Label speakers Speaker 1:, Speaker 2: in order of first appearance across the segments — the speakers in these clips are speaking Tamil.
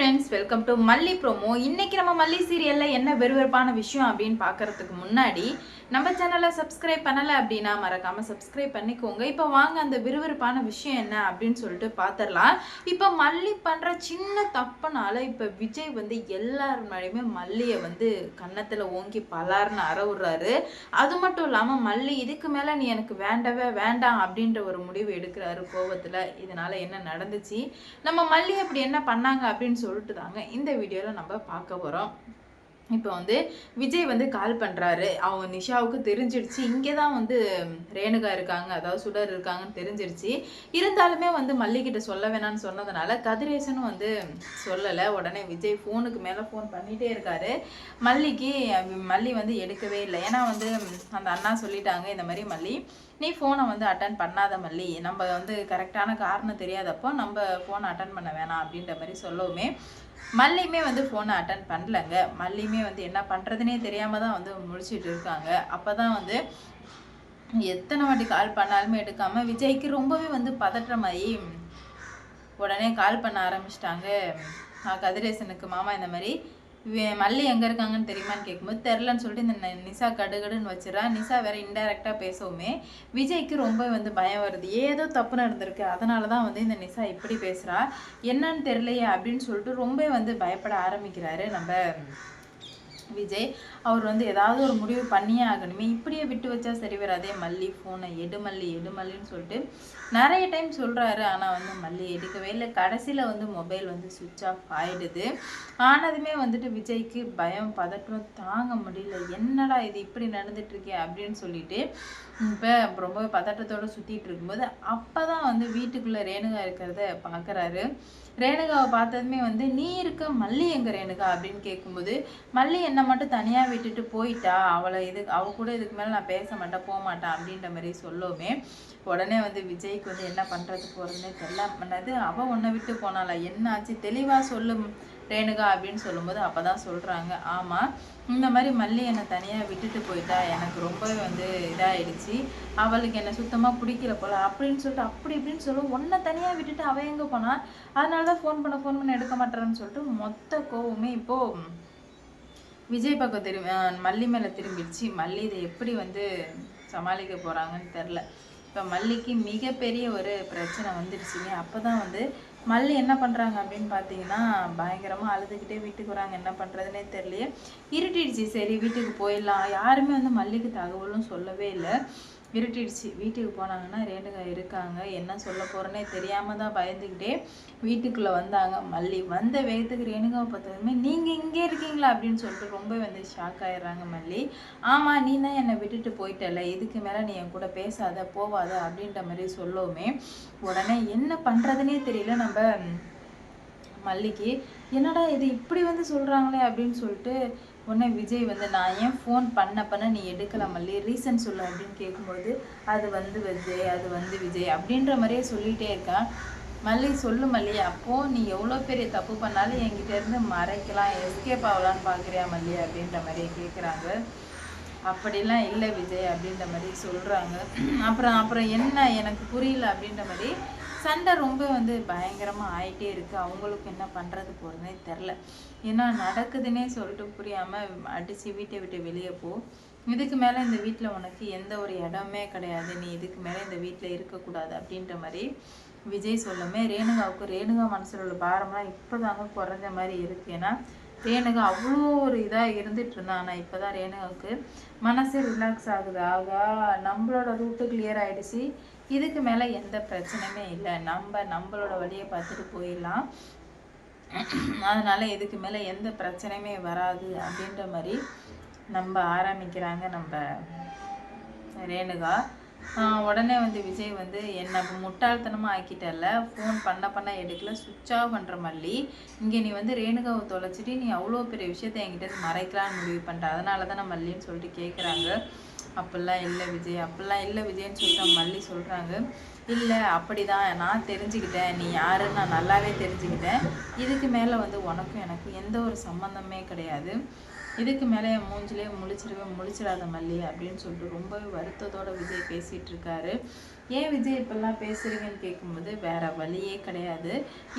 Speaker 1: ஃப்ரெண்ட்ஸ், வெல்கம் டு மல்லி ப்ரோமோ. இன்னைக்கு நம்ம மல்லி சீரியல்ல என்ன வெறுவெறுப்பான விஷயம் அப்படின்னு பார்க்கறதுக்கு முன்னாடி நம்ம சேனலை சப்ஸ்கிரைப் பண்ணலை அப்படின்னா மறக்காம சப்ஸ்கிரைப் பண்ணிக்கோங்க. இப்போ வாங்க அந்த விறுவிறுப்பான விஷயம் என்ன அப்படின்னு சொல்லிட்டு பார்த்துடலாம். இப்போ மல்லி பண்ற சின்ன தப்புனால இப்போ விஜய் வந்து எல்லார் முன்னாடியுமே மல்லியை வந்து கன்னத்துல ஓங்கி பலார்னு அறவுறாரு. அது மட்டும் இல்லாமல் மல்லி இதுக்கு மேலே நீ எனக்கு வேண்டவே வேண்டாம் அப்படின்ற ஒரு முடிவு எடுக்கிறாரு கோவத்தில். இதனால என்ன நடந்துச்சு, நம்ம மல்லி அப்படி என்ன பண்ணாங்க அப்படின்னு சொல்லிட்டு தாங்க இந்த வீடியோவில் நம்ம பார்க்க போகிறோம். இப்போ வந்து விஜய் வந்து கால் பண்ணுறாரு. அவங்க நிஷாவுக்கு தெரிஞ்சிடுச்சு இங்கே தான் வந்து ரேணுகா இருக்காங்க, அதாவது சுடர் இருக்காங்கன்னு தெரிஞ்சிடுச்சு. இருந்தாலுமே வந்து மல்லிகிட்ட சொல்ல வேணான்னு சொன்னதுனால கதிரேசனும் வந்து சொல்லலை. உடனே விஜய் ஃபோனுக்கு மேலே ஃபோன் பண்ணிகிட்டே இருக்காரு. மல்லி வந்து எடுக்கவே இல்லை. ஏன்னா வந்து அந்த அண்ணா சொல்லிட்டாங்க, இந்த மாதிரி மல்லி நீ ஃபோனை வந்து அட்டன் பண்ணாத மல்லி, நம்ம வந்து கரெக்டான காரணம் தெரியாதப்போ நம்ம ஃபோனை அட்டன் பண்ண வேணாம் அப்படின்ற மாதிரி சொல்லவுமே மல்லியுமே வந்து ஃபோனை அட்டன் பண்ணலங்க. மல்லியுமே வந்து என்ன பண்ணுறதுனே தெரியாமல் தான் வந்து முடிச்சுட்டு இருக்காங்க. அப்போ தான் வந்து எத்தனை வாட்டி கால் பண்ணாலுமே எடுக்காமல் விஜய்க்கு ரொம்பவே வந்து பதற்றமாயி உடனே கால் பண்ண ஆரம்பிச்சிட்டாங்க கதிரேசனுக்கு. மாமா இந்த மாதிரி மல்லி எங்கே இருக்காங்கன்னு தெரியுமான்னு கேட்கும்போது தெரிலன்னு சொல்லிட்டு இந்த நிஷா கடுகடுன்னு வச்சுறா. நிஷா வேற இன்டைரக்டாக பேசவுமே விஜய்க்கு ரொம்ப வந்து பயம் வருது. ஏதோ தப்பு நடந்திருக்கு, அதனால தான் வந்து இந்த நிஷா இப்படி பேசுகிறா, என்னன்னு தெரியலையே அப்படின்னு சொல்லிட்டு ரொம்ப வந்து பயப்பட ஆரம்பிக்கிறாரு நம்ம விஜய். அவர் வந்து ஏதாவது ஒரு முடிவு பண்ணியே ஆகணுமே, இப்படியே விட்டு வச்சா சரி வராதே, மல்லி ஃபோனை எடுமல்லின்னு சொல்லிட்டு நிறைய டைம் சொல்கிறாரு. ஆனால் வந்து மல்லி எடுக்கவே இல்லை. கடைசியில் வந்து மொபைல் வந்து சுவிட்ச் ஆஃப் ஆகிடுது. ஆனதுமே வந்துட்டு விஜய்க்கு பயம் பதற்றம் தாங்க முடியல. என்னடா இது இப்படி நடந்துட்டுருக்கே அப்படின்னு சொல்லிட்டு இப்போ ரொம்ப பதட்டத்தோடு சுற்றிட்டு இருக்கும்போது அப்போ தான் வந்து வீட்டுக்குள்ளே ரேணுகா இருக்கிறத பார்க்குறாரு. ரேணுகாவை பார்த்ததுமே வந்து நீ இருக்க, மல்லி எங்க ரேணுகா அப்படின்னு கேட்கும்போது மல்லி என்னை மட்டும் தனியாக விட்டுட்டு போயிட்டா, அவ கூட இதுக்கு மேலே நான் பேச மாட்டேன் போக மாட்டேன் அப்படின்ற மாதிரி சொல்லவுமே உடனே வந்து விஜய்க்கு வந்து என்ன பண்ணுறது போகிறதுனே தெரியல. பண்ணது அவள் உன்னை விட்டு போனால, என்ன ஆச்சு தெளிவாக சொல்லும் ரேணுகா அப்படின்னு சொல்லும்போது அப்போ தான் சொல்கிறாங்க, ஆமாம் இந்த மாதிரி மல்லி என்னை தனியாக விட்டுட்டு போயிட்டா, எனக்கு ரொம்பவே வந்து இதாகிடுச்சு, அவளுக்கு என்னை சுத்தமாக பிடிக்கல போல் அப்படின்னு சொல்லிட்டு அப்படி இப்படின்னு சொல்லுவோம். ஒன்றை தனியாக விட்டுட்டு அவள் எங்கே போனால், அதனால தான் ஃபோன் பண்ண எடுக்க மாட்டேறான்னு சொல்லிட்டு மொத்த கோவமே இப்போது விஜய் பக்கம் மல்லி மேலே திரும்பிடுச்சு. மல்லி இதை எப்படி வந்து சமாளிக்க போகிறாங்கன்னு தெரில. இப்போ மல்லிக்கு மிகப்பெரிய ஒரு பிரச்சனை வந்துடுச்சுங்க. அப்போ தான் வந்து மல்லி என்ன பண்ணுறாங்க அப்படின்னு பார்த்தீங்கன்னா பயங்கரமாக அழுதுகிட்டே வீட்டுக்கு வராங்க. என்ன பண்ணுறதுனே தெரியலையே, இருட்டிடுச்சு, சரி வீட்டுக்கு போயிடலாம். யாருமே வந்து மல்லிக்கு தகவலும் சொல்லவே இல்லை. இருட்டிடுச்சு. வீட்டுக்கு போனாங்கன்னா ரேணுகா இருக்காங்க, என்ன சொல்ல போகிறேன்னே தெரியாமல் தான் பயந்துக்கிட்டே வீட்டுக்குள்ளே வந்தாங்க. மல்லி வந்த வேகத்துக்கு ரேணுகாவை பார்த்ததுமே நீங்கள் இங்கே இருக்கீங்களா அப்படின்னு சொல்லிட்டு ரொம்ப வந்து ஷாக் ஆகிடுறாங்க மல்லி. ஆமாம் நீ தான் என்னை விட்டுட்டு போயிட்டல, இதுக்கு மேலே நீ என் கூட பேசாத போவாத அப்படின்ற மாதிரி சொல்லவுமே உடனே என்ன பண்ணுறதுனே தெரியல நம்ம மல்லிக்கு. என்னடா இது இப்படி வந்து சொல்கிறாங்களே அப்படின்னு சொல்லிட்டு உடனே விஜய் வந்து நான் ஏன் ஃபோன் பண்ண நீ எடுக்கல மல்லி, ரீசன் சொல்லு அப்படின்னு கேட்கும்போது அது வந்து விஜய் அப்படின்ற மாதிரியே சொல்லிகிட்டே இருக்கான். மல்லி சொல்லு மல்லி, அப்போது நீ எவ்வளோ பெரிய தப்பு பண்ணாலும் என்கிட்டேருந்து மறைக்கலாம், எஸ்கேப் ஆகலான்னு பார்க்குறியா மல்லி அப்படின்ற மாதிரியே கேட்குறாங்க. அப்படிலாம் இல்லை விஜய் அப்படின்ற மாதிரி சொல்கிறாங்க. அப்புறம் என்ன எனக்கு புரியல அப்படின்ற மாதிரி சண்டை ரொம்ப வந்து பயங்கரமாக ஆகிட்டே இருக்குது. அவங்களுக்கு என்ன பண்ணுறது போகிறதுனே தெரில. ஏன்னா நடக்குதுன்னே சொல்லிட்டு புரியாமல் அடித்து வீட்டை விட்டு வெளியே போ, இதுக்கு மேலே இந்த வீட்டில் உனக்கு எந்த ஒரு இடமே கிடையாது, நீ இதுக்கு மேலே இந்த வீட்டில் இருக்கக்கூடாது அப்படின்ற மாதிரி விஜய் சொல்லுமே ரேணுகா மனசில் உள்ள பாரம்லாம் இப்போ தாங்க குறைஞ்ச மாதிரி இருக்குது. ஏன்னா ரேணுகா அவ்வளோ ஒரு இதாக இருந்துட்டு இருந்தா. ஆனால் இப்போ தான் ரேணுகாவுக்கு மனசு ரிலாக்ஸ் ஆகுது. ஆகா நம்மளோட ரூட்டு கிளியர் ஆகிடுச்சு, இதுக்கு மேலே எந்த பிரச்சனையுமே இல்லை, நம்மளோட வழியை பார்த்துட்டு போயிடலாம், அதனால இதுக்கு மேலே எந்த பிரச்சனையுமே வராது அப்படின்ற மாதிரி நம்ம ஆரம்பிக்கிறாங்க நம்ம ரேணுகா. உடனே வந்து விஜய் வந்து என்னை முட்டாள்தனமாக ஆக்கிட்டல, ஃபோன் பண்ண எடுக்கல, சுவிட்ச் ஆஃப் பண்ணுற மல்லி, இங்கே நீ வந்து ரேணுகாவை தொலைச்சிட்டு நீ அவ்வளோ பெரிய விஷயத்த என்கிட்ட மறைக்கலான்னு முடிவு பண்ணுற, அதனால தான் நான் மல்லின்னு சொல்லிட்டு கேட்குறாங்க. அப்படிலாம் இல்லை விஜய்ன்னு சொல்லிட்டு மல்லி சொல்கிறாங்க. இல்லை அப்படிதான் நான் தெரிஞ்சுக்கிட்டேன், நீ யாருன்னு நான் நல்லாவே தெரிஞ்சுக்கிட்டேன், இதுக்கு மேலே வந்து உனக்கும் எனக்கும் எந்த ஒரு சம்மந்தமே கிடையாது, இதுக்கு மேலே என் மூஞ்சிலே முழிச்சிடாத மல்லி அப்படின்னு சொல்லிட்டு ரொம்பவே வருத்தத்தோட விஜய் பேசிகிட்டு இருக்காரு. ஏன் விஜய் இப்பெல்லாம் பேசுகிறீங்கன்னு கேட்கும்போது வேற வழியே கிடையாது,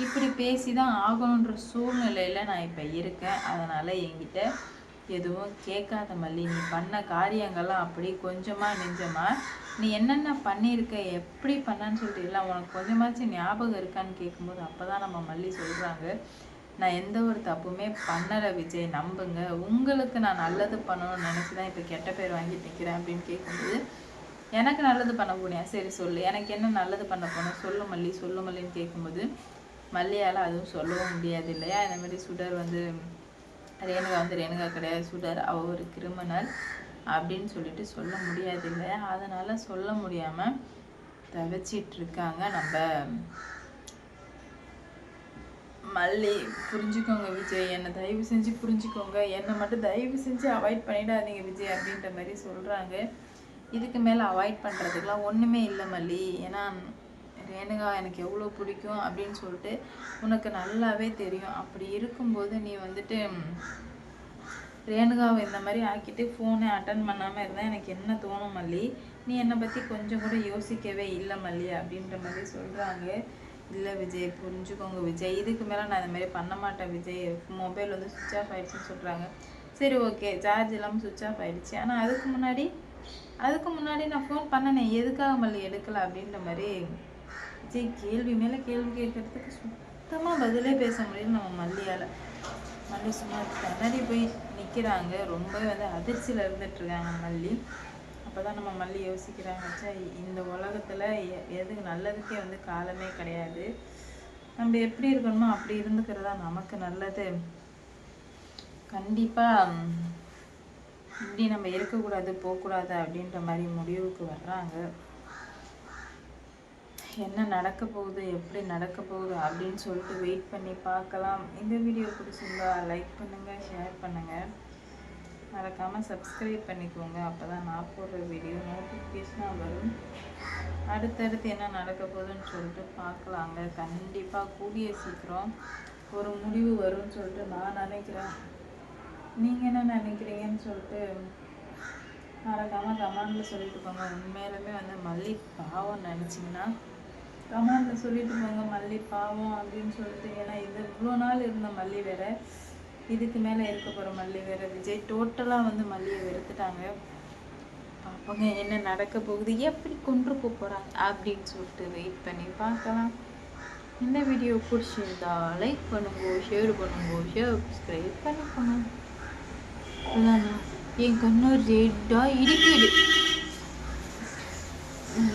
Speaker 1: இப்படி பேசி தான் ஆகணுன்ற சூழ்நிலையில் நான் இப்போ இருக்கேன், அதனால் என்கிட்ட எதுவும் கேட்காத மல்லி, நீ பண்ண காரியங்கள்லாம் அப்படி கொஞ்சமாக நெஞ்சமா, நீ என்னென்ன பண்ணியிருக்க எப்படி பண்ணான்னு சொல்லிட்டு இல்லை உனக்கு கொஞ்சமாச்சும் ஞாபகம் இருக்கான்னு கேட்கும்போது அப்போ தான் நம்ம மல்லி சொல்கிறாங்க, நான் எந்த ஒரு தப்புமே பண்ணலை விஜய், நம்புங்க, உங்களுக்கு நான் நல்லது பண்ணணும்னு நினச்சி தான் இப்போ கெட்ட பேர் வாங்கிட்டு நிற்கிறேன் அப்படின்னு கேட்கும்போது, எனக்கு நல்லது பண்ண போனியா, சரி சொல்லு, எனக்கு என்ன நல்லது பண்ண போனேன், சொல்லு மல்லின்னு கேட்கும்போது மல்லியால் அதுவும் சொல்லவும் முடியாது இல்லையா, இந்த மாதிரி சுடர் வந்து ரேணுகா கிடையாது, சுடர் அவ ஒரு கிரிமினல் அப்படின்னு சொல்லிட்டு சொல்ல முடியாது இல்லையா, அதனால் சொல்ல முடியாமல் தவிச்சிட்டு இருக்காங்க நம்ம மல்லி. புரிஞ்சுக்கோங்க விஜய், என்னை தயவு செஞ்சு புரிஞ்சுக்கோங்க, என்னை மட்டும் தயவு செஞ்சு அவாய்ட் பண்ணிடாதீங்க விஜய் அப்படின்ற மாதிரி சொல்கிறாங்க. இதுக்கு மேலே அவாய்ட் பண்ணுறதுக்கெலாம் ஒன்றுமே இல்லை மல்லி, ஏன்னா ரேணுகா எனக்கு எவ்வளோ பிடிக்கும் அப்படின்னு சொல்லிட்டு உனக்கு நல்லாவே தெரியும், அப்படி இருக்கும்போது நீ வந்துட்டு ரேணுகாவை இந்த மாதிரி ஆக்கிட்டு ஃபோனை அட்டன் பண்ணாமல் இருந்தால் எனக்கு என்ன தோணும் மல்லி, நீ என்னை பற்றி கொஞ்சம் கூட யோசிக்கவே இல்லை மல்லி அப்படின்ற மாதிரி சொல்கிறாங்க. இல்லை விஜய் புரிஞ்சுக்கோங்க விஜய், இதுக்கு மேலே நான் இந்த மாதிரி பண்ண மாட்டேன் விஜய், மொபைல் வந்து சுவிட்ச் ஆஃப் ஆகிடுச்சின்னு சொல்கிறாங்க. சரி ஓகே, சார்ஜ் இல்லாமல் சுவிட்ச் ஆஃப் ஆகிடுச்சு, ஆனால் அதுக்கு முன்னாடி நான் ஃபோன் பண்ணனே, எதுக்காக மல்லி எடுக்கலை அப்படின்ற மாதிரி விஜய் கேள்வி மேலே கேள்வி கேட்கறதுக்கு சுத்தமாக பதிலே பேச முடியல நம்ம மல்லியால். மல்லி சும்மா கண்ணாடி போய் நிற்கிறாங்க, ரொம்ப வந்து அதிர்ச்சியில் இருந்துட்டுருக்காங்க மல்லி. அப்போ தான் நம்ம மல்லி யோசிக்கிறாங்க, இந்த உலகத்தில் எதுக்கு நல்லதுக்கே வந்து காலமே கிடையாது, நம்ம எப்படி இருக்கணுமோ அப்படி இருந்துக்கிறதா நமக்கு நல்லது, கண்டிப்பாக இப்படி நம்ம இருக்கக்கூடாது போகக்கூடாது அப்படின்ற மாதிரி முடிவுக்கு வர்றாங்க. என்ன நடக்க போகுது எப்படி நடக்க போகுது அப்படின்னு சொல்லிட்டு வெயிட் பண்ணி பார்க்கலாம். இந்த வீடியோ பிடிச்சிருந்தா லைக் பண்ணுங்கள், ஷேர் பண்ணுங்கள், மறக்காமல் சப்ஸ்கிரைப் பண்ணிக்கோங்க, அப்போ தான் நான் போடுற வீடியோ நோட்டிஃபிகேஷனாக வரும். அடுத்தடுத்து என்ன நடக்க போகுதுன்னு சொல்லிட்டு பார்க்கலாங்க. கண்டிப்பாக கூடிய சீக்கிரம் ஒரு முடிவு வரும்னு சொல்லிட்டு நான் நினைக்கிறேன். நீங்கள் என்ன நினைக்கிறீங்கன்னு சொல்லிட்டு மறக்காமல் கமெண்டில் சொல்லிட்டு போங்க. உண்மையிலுமே வந்து மல்லி பாவம் நினச்சிங்கன்னா கமெண்டில் சொல்லிட்டு போங்க, மல்லி பாவம் அப்படின்னு சொல்லிட்டு. ஏன்னா இது இவ்வளோ நாள் இருந்த மல்லி வேற, இதுக்கு மேலே இருக்க போகிற மல்லி வேற. விஜய் டோட்டலாக வந்து மல்லியை வெறுத்துட்டாங்க. பார்ப்போங்க என்ன நடக்க போகுது, எப்படி கொண்டு போகிறாங்க அப்படின்னு சொல்லிட்டு வெயிட் பண்ணி பார்க்கலாம். இந்த வீடியோ பிடிச்சிருந்தா லைக் பண்ணுங்க, ஷேர் பண்ணுங்க, சப்ஸ்கிரைப் பண்ணிக்கோங்க. அதாண்ணா என் கண்ணு ரெட்டாக இருக்குது,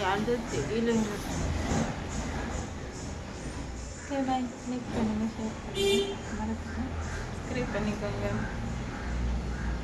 Speaker 1: யாரு தெரியல எனக்கு. ஓகே பாய், லைக் பண்ணுங்கள், ஷேர் பண்ணுங்கள், மறக்காம சப்ஸ்கிரைப் பண்ணிக்கோங்க.